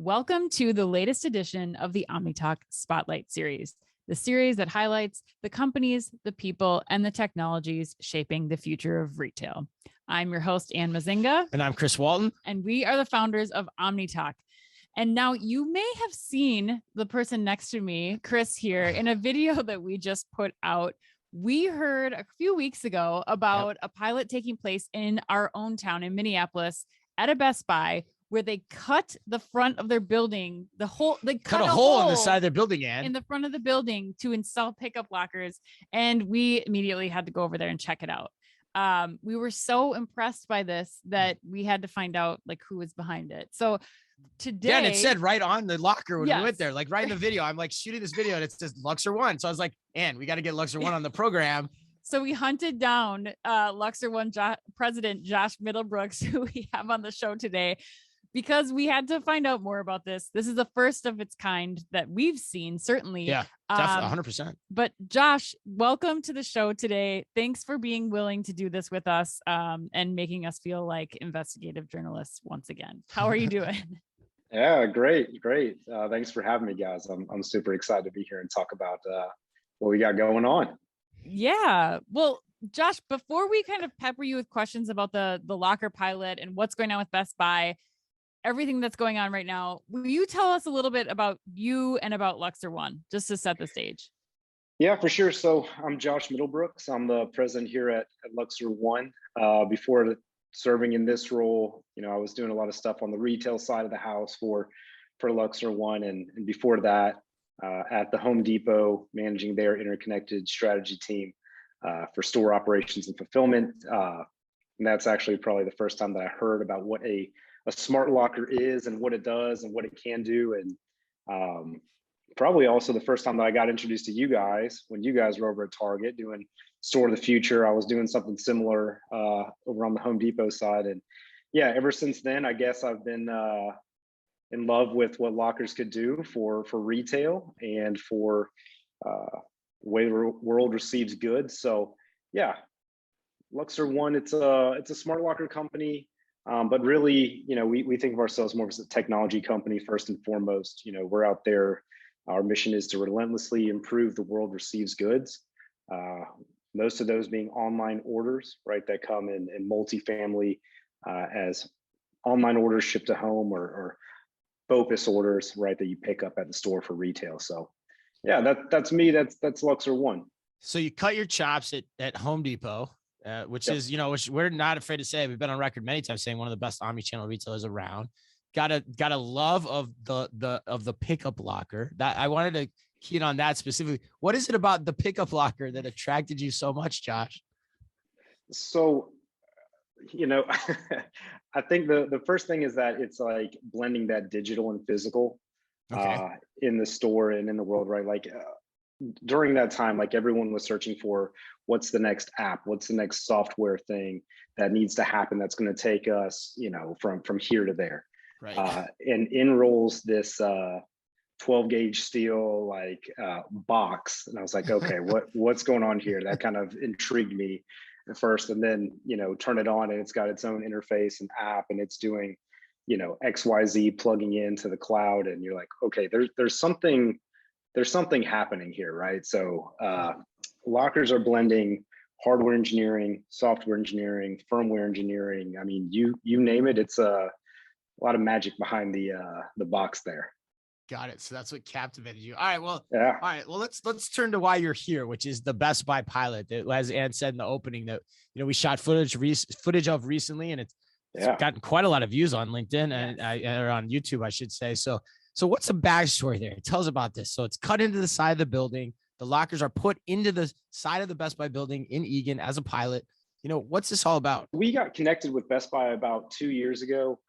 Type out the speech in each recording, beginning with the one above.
Welcome to the latest edition of the Omni Talk Spotlight Series, the series that highlights the companies, the people, and the technologies shaping the future of retail. I'm your host, Ann Mezzenga. And I'm Chris Walton. And we are the founders of Omni Talk. And now you may have seen the person next to me, Chris, here in a video that we just put out. We heard a few weeks ago about a pilot taking place in our own town in Minneapolis at a Best Buy, where they cut the front of their building, they cut a hole in the side of their building, Ann. In the front of the building to install pickup lockers. And we immediately had to go over there and check it out. We were so impressed by this that we had to find out like who was behind it. So today, yeah, and it said right on the locker when we went there, like right in the video. I'm like shooting this video and it says Luxer One. So I was like, Ann, we got to get Luxer One on the program. So we hunted down Luxer One president Josh Middlebrooks, who we have on the show today, because we had to find out more about this. This is the first of its kind that we've seen, certainly. Yeah, definitely 100%. But Josh, welcome to the show today. Thanks for being willing to do this with us and making us feel like investigative journalists once again. How are you doing? Yeah, great. Thanks for having me, guys. I'm super excited to be here and talk about what we got going on. Yeah. Well, Josh, before we kind of pepper you with questions about the locker pilot and what's going on with Best Buy, everything that's going on right now, will you tell us a little bit about you and about Luxer One, just to set the stage? Yeah, for sure. So I'm Josh Middlebrooks. I'm the president here at Luxer One. Before serving in this role, I was doing a lot of stuff on the retail side of the house for Luxer One, and before that, at the Home Depot, managing their interconnected strategy team for store operations and fulfillment. And that's actually probably the first time that I heard about what a smart locker is and what it does and what it can do. And probably also the first time that I got introduced to you guys when you guys were over at Target doing Store of the Future. I was doing something similar over on the Home Depot side. And yeah, ever since then, I guess I've been in love with what lockers could do for retail and for the way the world receives goods. So yeah, Luxer One, it's a smart locker company. But really, we think of ourselves more as a technology company first and foremost. We're out there. Our mission is to relentlessly improve the world receives goods. Most of those being online orders, right? That come in multifamily as online orders shipped to home or BOPIS orders, right? That you pick up at the store for retail. So yeah, that's me. That's Luxer One. So you cut your chops at Home Depot. Which is, which we're not afraid to say. We've been on record many times saying one of the best omni-channel retailers around. Got a love of the pickup locker. That I wanted to key in on that specifically. What is it about the pickup locker that attracted you so much, Josh? So, I think the first thing is that it's like blending that digital and physical in the store and in the world, right? Like during that time, like everyone was searching for what's the next app, what's the next software thing that needs to happen that's going to take us, from here to there. Right. And in rolls this 12 gauge steel box, and I was like, okay, what's going on here? That kind of intrigued me at first, and then turn it on, and it's got its own interface and app, and it's doing XYZ plugging into the cloud, and you're like, okay, there's something happening here, right? So lockers are blending hardware engineering, software engineering, firmware engineering. I mean, you name it. It's a lot of magic behind the box there. Got it. So that's what captivated you. All right. Well, yeah. All right. Well, let's turn to why you're here, which is the Best Buy pilot that, as Ann said in the opening, that we shot footage of recently, and it's gotten quite a lot of views on LinkedIn or on YouTube, I should say. So what's the backstory there? Tell us about this. So it's cut into the side of the building. The lockers are put into the side of the Best Buy building in Eagan as a pilot. What's this all about? We got connected with Best Buy about 2 years ago.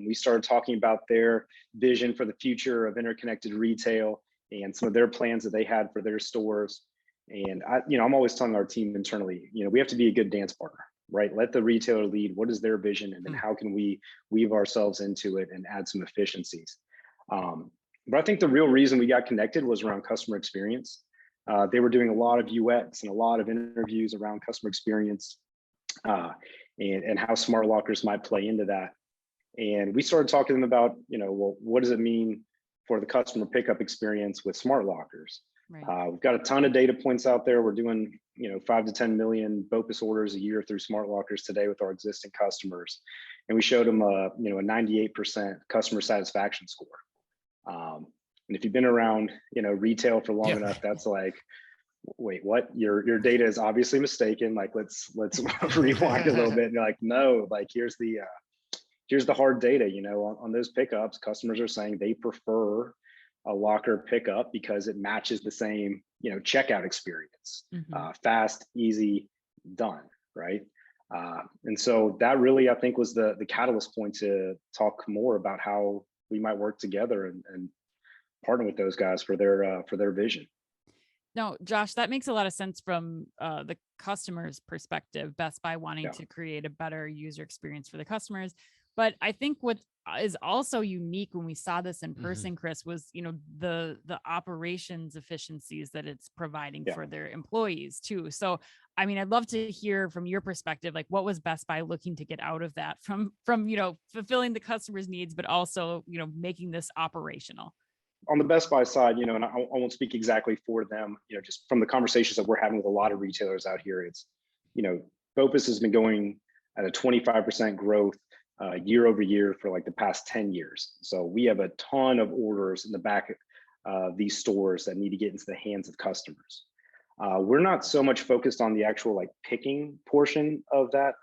We started talking about their vision for the future of interconnected retail and some of their plans that they had for their stores. And I'm always telling our team internally, we have to be a good dance partner, right? Let the retailer lead. What is their vision? And then how can we weave ourselves into it and add some efficiencies? But I think the real reason we got connected was around customer experience. They were doing a lot of UX and a lot of interviews around customer experience and how smart lockers might play into that. And we started talking to them about, well, what does it mean for the customer pickup experience with smart lockers? Right. We've got a ton of data points out there. We're doing, 5 to 10 million BOPUS orders a year through smart lockers today with our existing customers. And we showed them a 98% customer satisfaction score. And if you've been around, retail for long enough, that's like, wait, what? Your data is obviously mistaken. Like, let's rewind a little bit. And you're like, no, like here's the hard data. On those pickups, customers are saying they prefer a locker pickup because it matches the same, checkout experience. Fast, easy, done, right? And so that really, I think, was the catalyst point to talk more about how we might work together and partner with those guys for their vision. No, Josh, that makes a lot of sense from the customer's perspective. Best Buy wanting to create a better user experience for the customers. But I think what is also unique when we saw this in person, Chris, was, the operations efficiencies that it's providing for their employees too. So, I mean, I'd love to hear from your perspective, like what was Best Buy looking to get out of that from fulfilling the customer's needs, but also, making this operational? On the Best Buy side, and I won't speak exactly for them, just from the conversations that we're having with a lot of retailers out here, it's, BOPUS has been going at a 25% growth year over year for like the past 10 years. So we have a ton of orders in the back of these stores that need to get into the hands of customers. We're not so much focused on the actual like picking portion of that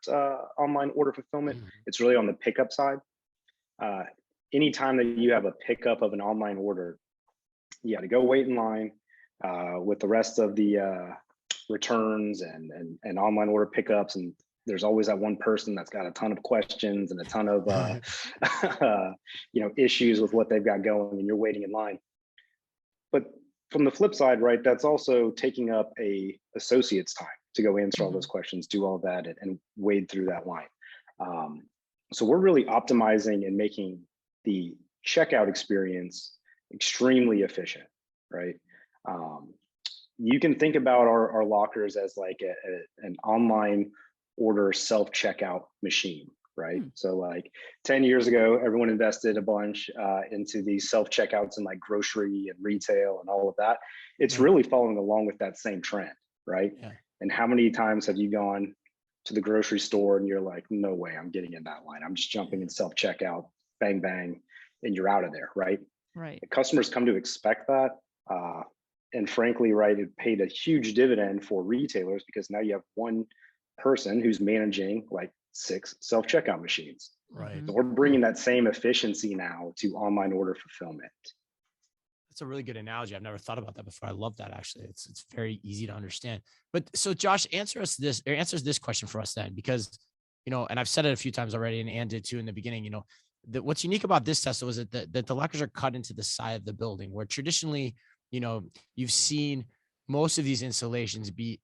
online order fulfillment. It's really on the pickup side. Anytime that you have a pickup of an online order, you got to go wait in line with the rest of the returns and online order pickups. And there's always that one person that's got a ton of questions and a ton of issues with what they've got going, and you're waiting in line. But from the flip side, right, that's also taking up a associate's time to go answer all those questions, do all that, and wade through that line. So we're really optimizing and making the checkout experience extremely efficient, right? You can think about our lockers as like an online order self-checkout machine, right? So like 10 years ago, everyone invested a bunch into these self-checkouts in like grocery and retail and all of that. It's really following along with that same trend, right? And how many times have you gone to the grocery store and you're like, no way, I'm getting in that line. I'm just jumping in self-checkout, bang, bang, and you're out of there, right? Right. The customers come to expect that. And frankly, right, it paid a huge dividend for retailers because now you have one person who's managing like 6 self-checkout machines. Right. So we're bringing that same efficiency now to online order fulfillment. That's a really good analogy. I've never thought about that before. I love that. Actually, it's very easy to understand. But so Josh, answers this question for us then, because, and I've said it a few times already, and Ann did too in the beginning, that what's unique about this Tesla was that the lockers are cut into the side of the building, where traditionally, you've seen most of these installations be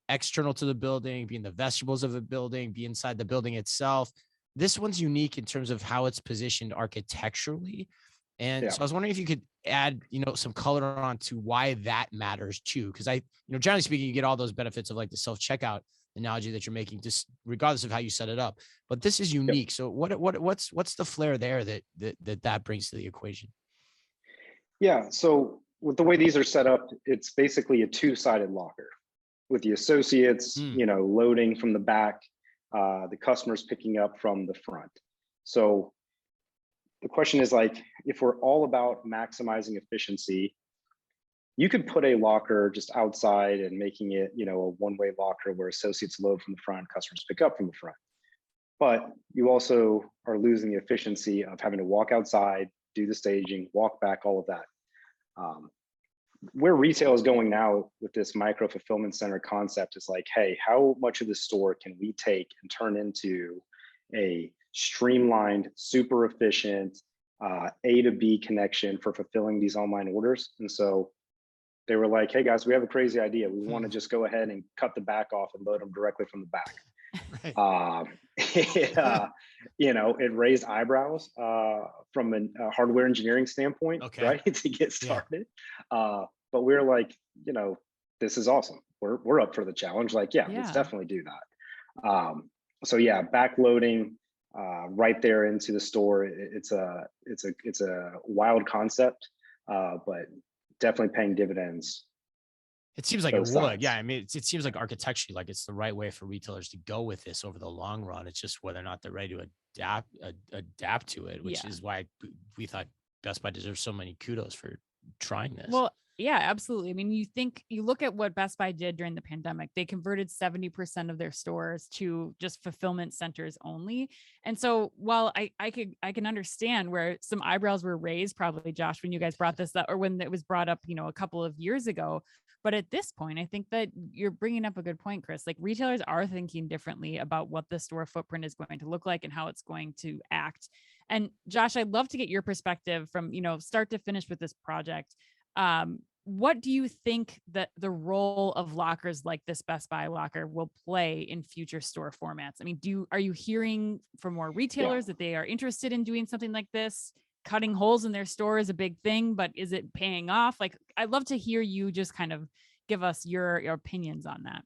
external to the building, be in the vestibules of a building, be inside the building itself. This one's unique in terms of how it's positioned architecturally. And so I was wondering if you could add, some color on to why that matters too. Cause generally speaking, you get all those benefits of like the self-checkout analogy that you're making, just regardless of how you set it up, but this is unique. So what's the flair there that brings to the equation? Yeah. So with the way these are set up, it's basically a 2-sided locker with the associates, loading from the back, the customers picking up from the front. So the question is like, if we're all about maximizing efficiency, you could put a locker just outside and making it, a one-way locker where associates load from the front, customers pick up from the front. But you also are losing the efficiency of having to walk outside, do the staging, walk back, all of that. Where retail is going now with this micro fulfillment center concept is like, hey, how much of the store can we take and turn into a streamlined, super efficient A to B connection for fulfilling these online orders? And so they were like, hey guys, we have a crazy idea. We want to just go ahead and cut the back off and load them directly from the back. It raised eyebrows from a hardware engineering standpoint, right, to get started. But we're like, this is awesome. We're up for the challenge. Like, let's definitely do that. So backloading right there into the store. It's a wild concept, but definitely paying dividends. It seems like it would. Sides. Yeah. I mean, it seems like architecturally, like it's the right way for retailers to go with this over the long run. It's just whether or not they're ready to adapt to it, which is why we thought Best Buy deserves so many kudos for trying this. Well, yeah, absolutely. I mean, you look at what Best Buy did during the pandemic. They converted 70% of their stores to just fulfillment centers only. And so while I can understand where some eyebrows were raised, probably, Josh, when you guys brought this up, or when it was brought up, a couple of years ago. But at this point, I think that you're bringing up a good point, Chris. Like, retailers are thinking differently about what the store footprint is going to look like and how it's going to act. And Josh, I'd love to get your perspective from, start to finish with this project. What do you think that the role of lockers like this Best Buy locker will play in future store formats? I mean, are you hearing from more retailers that they are interested in doing something like this? Cutting holes in their store is a big thing, but is it paying off? Like, I'd love to hear you just kind of give us your opinions on that.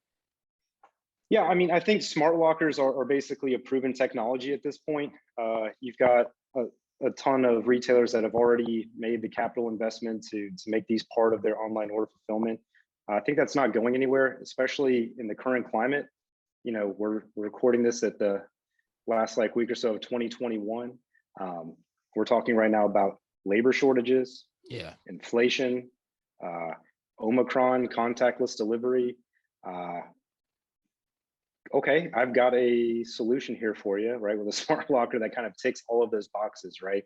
Yeah, I mean, I think smart lockers are basically a proven technology at this point. You've got a ton of retailers that have already made the capital investment to make these part of their online order fulfillment. I think that's not going anywhere, especially in the current climate. We're recording this at the last week or so of 2021. We're talking right now about labor shortages, inflation, Omicron, contactless delivery. Okay, I've got a solution here for you, right? With a smart locker that kind of ticks all of those boxes, right?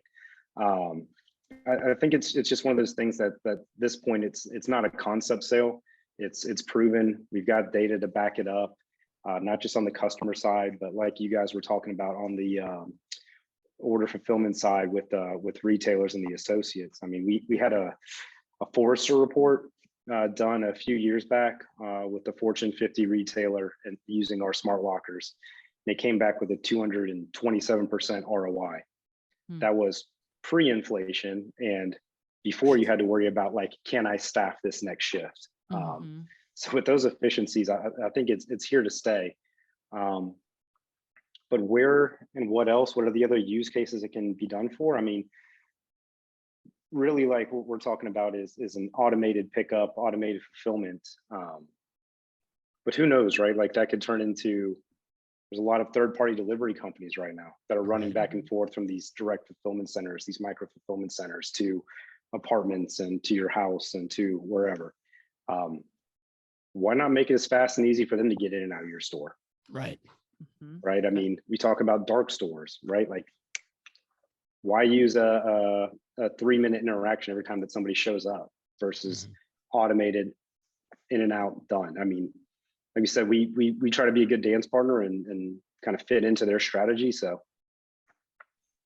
I think it's just one of those things that at this point it's not a concept sale. It's proven. We've got data to back it up, not just on the customer side, but like you guys were talking about on the order fulfillment side with retailers and the associates. I mean, we had a Forrester report done a few years back with the Fortune 50 retailer and using our smart lockers. They came back with a 227% ROI. That was pre-inflation and before you had to worry about can I staff this next shift? So with those efficiencies, I think it's here to stay. But where and what else? What are the other use cases it can be done for? I mean, really, what we're talking about is an automated pickup, automated fulfillment. But who knows, right? That could turn into, there's a lot of third-party delivery companies right now that are running back and forth from these direct fulfillment centers, these micro fulfillment centers to apartments and to your house and to wherever. Why not make it as fast and easy for them to get in and out of your store? Right. Right. I mean, we talk about dark stores, right? Why use a 3-minute interaction every time that somebody shows up versus automated in and out, done? I mean, like you said, we try to be a good dance partner and kind of fit into their strategy. So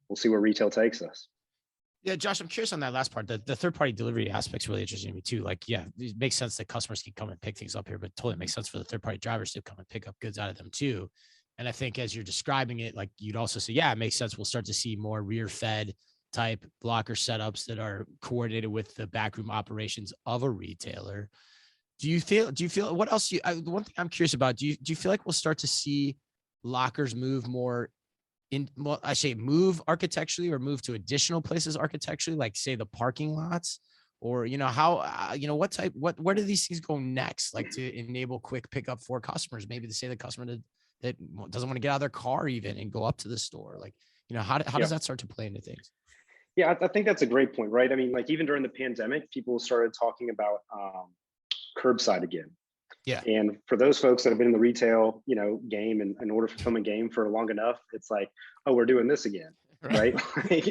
we'll see where retail takes us. Yeah, Josh, I'm curious on that last part. The third-party delivery aspect's really interesting to me too. It makes sense that customers can come and pick things up here, but totally makes sense for the third-party drivers to come and pick up goods out of them too. And I think as you're describing it, you'd also say, yeah, it makes sense. We'll start to see more rear-fed type locker setups that are coordinated with the backroom operations of a retailer. Do you feel what else the one thing I'm curious about, do you feel like we'll start to see lockers move more move architecturally or move to additional places architecturally, like say the parking lots, or, where do these things go next? To enable quick pickup for customers, maybe to say the customer that doesn't want to get out of their car even and go up to the store. How does that start to play into things? Yeah, I think that's a great point, right? I mean, even during the pandemic, people started talking about curbside again. Yeah. And for those folks that have been in the retail, game and order fulfillment game for long enough, it's oh, we're doing this again, right? Right.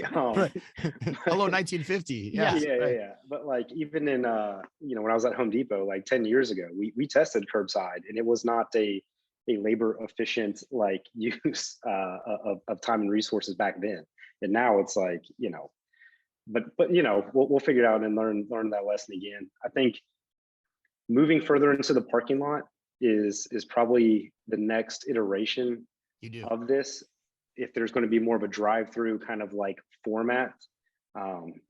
Hello, 1950. Yeah. But even in when I was at Home Depot 10 years ago, we tested curbside, and it was not a labor efficient use of time and resources back then. And now it's but we'll figure it out and learn that lesson again. I think moving further into the parking lot is probably the next iteration of this. If there's going to be more of a drive-through kind of format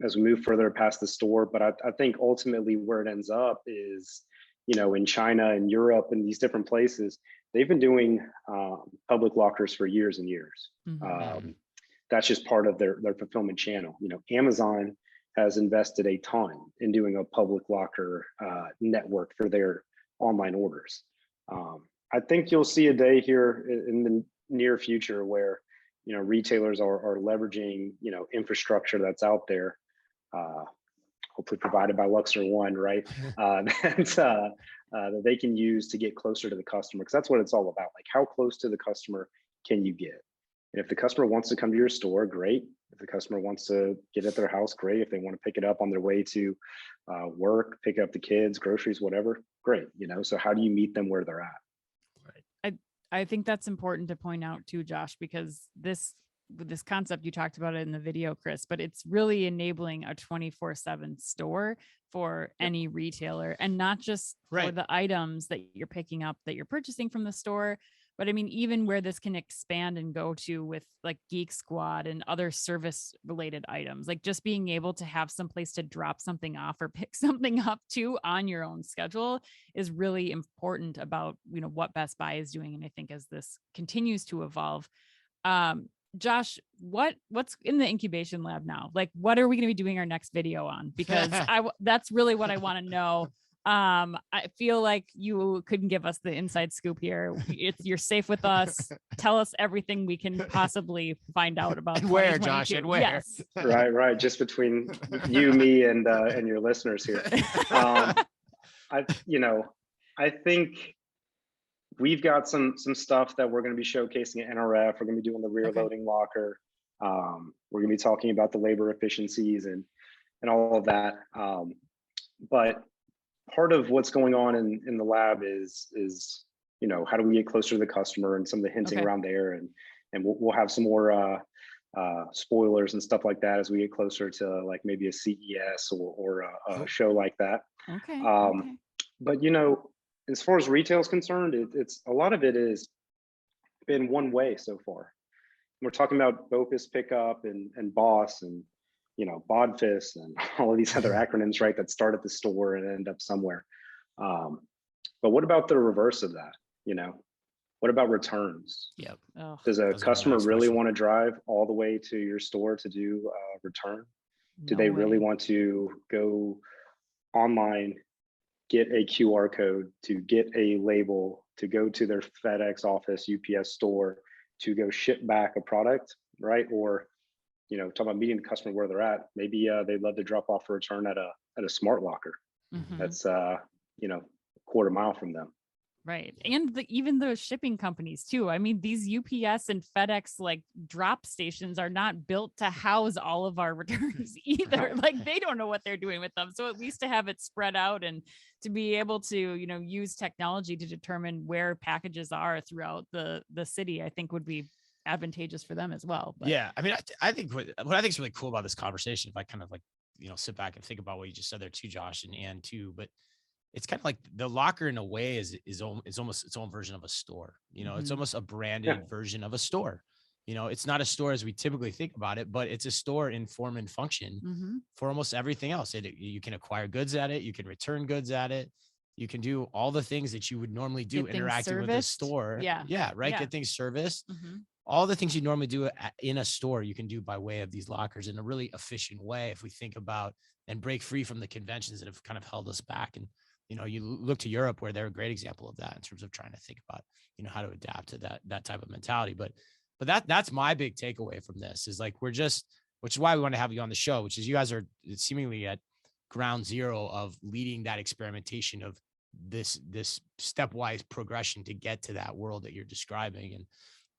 as we move further past the store. But I think ultimately where it ends up is, in China and Europe and these different places, they've been doing public lockers for years and years. That's just part of their fulfillment channel. You know, Amazon has invested a ton in doing a public locker network for their online orders. I think you'll see a day here in the near future where, you know, retailers are leveraging, you know, infrastructure that's out there, hopefully provided by Luxer One, right? That they can use to get closer to the customer, because that's what it's all about. Like, how close to the customer can you get? And if the customer wants to come to your store, great. If the customer wants to get at their house, great. If they want to pick it up on their way to work, pick up the kids, groceries, whatever, great. You know, so how do you meet them where they're at? I think that's important to point out too, Josh, because this concept, you talked about it in the video, Chris, but it's really enabling a 24/7 store for any retailer, and not just for the items that you're picking up that you're purchasing from the store. But I mean, even where this can expand and go to with like Geek Squad and other service related items, like just being able to have some place to drop something off or pick something up to on your own schedule is really important about, you know, what Best Buy is doing. And I think as this continues to evolve, Josh, what's in the incubation lab now? Like, what are we going to be doing our next video on? Because that's really what I want to know. I feel like you couldn't give us the inside scoop here. You're safe with us. Tell us everything we can possibly find out about. And where, Josh, and where? Yes. Right. Just between you, me, and your listeners here. I think we've got some stuff that we're going to be showcasing at NRF. We're going to be doing the rear loading locker. We're going to be talking about the labor efficiencies and all of that. But part of what's going on in the lab is, you know, how do we get closer to the customer, and some of the hinting around there, and we'll have some more spoilers and stuff like that as we get closer to like maybe a CES or a show like that. But you know, as far as retail is concerned, it's a lot of it is been one way so far. We're talking about BOPIS pickup and BOSS and, you know, BODFIS and all of these other acronyms, right, that start at the store and end up somewhere. But what about the reverse of that? You know, what about returns? Yep. Does a customer really want to drive all the way to your store to do a return? Do they really want to go online, get a QR code, to get a label, to go to their FedEx office, UPS store, to go ship back a product, right? Or, you know, talk about meeting the customer where they're at. Maybe they'd love to drop off a return at a smart locker. That's you know, a quarter mile from them. Right. And even the shipping companies too. I mean, these UPS and FedEx like drop stations are not built to house all of our returns either. Like, they don't know what they're doing with them. So at least to have it spread out and to be able to, you know, use technology to determine where packages are throughout the city, I think would be advantageous for them as well. But yeah, I mean, I think what I think is really cool about this conversation, if I kind of like, you know, sit back and think about what you just said there too, Josh, and Ann too, but it's kind of like the locker in a way is almost its own version of a store. You know, it's almost a branded version of a store. You know, it's not a store as we typically think about it, but it's a store in form and function for almost everything else. You can acquire goods at it. You can return goods at it. You can do all the things that you would normally do interacting with a store. Yeah. Right. Get things serviced. All the things you normally do in a store, you can do by way of these lockers in a really efficient way. If we think about and break free from the conventions that have kind of held us back. And, you know, you look to Europe where they're a great example of that in terms of trying to think about, you know, how to adapt to that type of mentality. But that's my big takeaway from this is like, which is why we want to have you on the show, which is you guys are seemingly at ground zero of leading that experimentation of this stepwise progression to get to that world that you're describing. And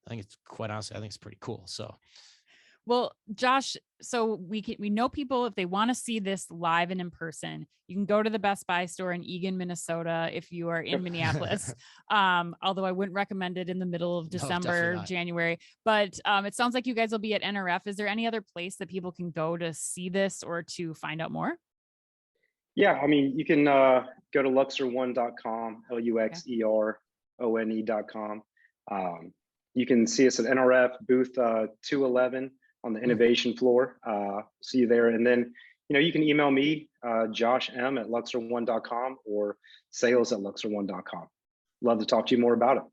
I think it's quite honestly, I think it's pretty cool. So, well, Josh, so we know people, if they want to see this live and in person, you can go to the Best Buy store in Eagan, Minnesota, if you are in Minneapolis. Although I wouldn't recommend it in the middle of December, January, but it sounds like you guys will be at NRF. Is there any other place that people can go to see this or to find out more? Yeah, I mean, you can go to luxerone.com, luxerone.com. You can see us at NRF booth 211 on the innovation floor. See you there. And then, you know, you can email me, Josh M @luxerone.com or sales@luxerone.com. Love to talk to you more about it.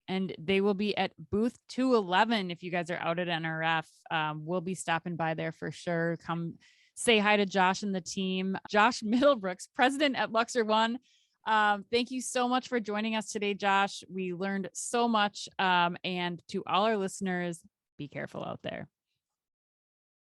and they will be at booth 211. If you guys are out at NRF, we'll be stopping by there for sure. Come say hi to Josh and the team. Josh Middlebrooks, president at Luxer One. Thank you so much for joining us today, Josh. We learned so much. And to all our listeners, be careful out there.